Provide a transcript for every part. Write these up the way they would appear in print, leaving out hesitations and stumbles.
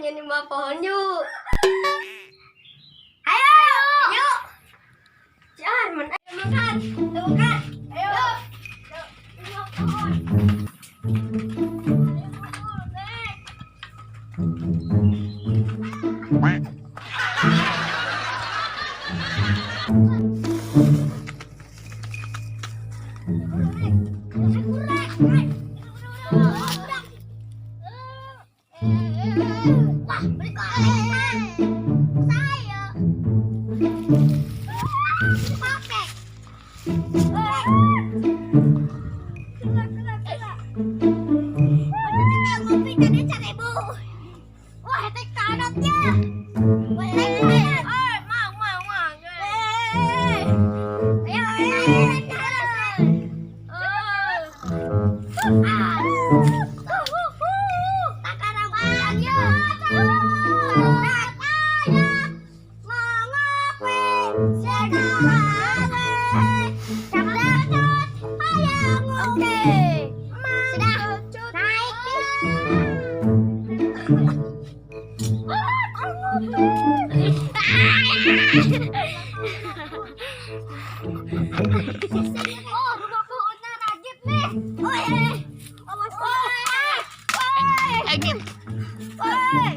main di bawah pohon yuk. Ayo. Yuk. Si Arman, ayo makan. Ayo makan. Ayo. Yuk. Di bawah pohon. Wah, beli kolekan. Saya. Pakai. Ngopi tadi 1.000. Wah, tek kanatnya. Oh, rumah pohonnya Ragib nih. Woi, awas woi. Ragib. Woi.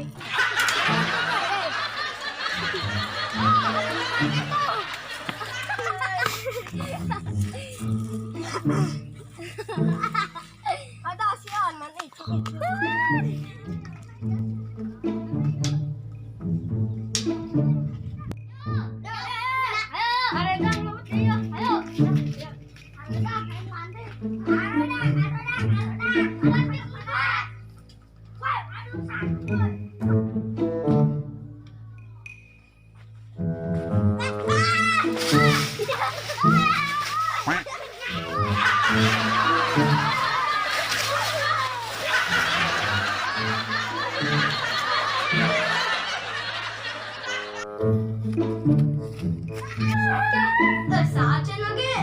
Ada si Arman itu. Saja lagi.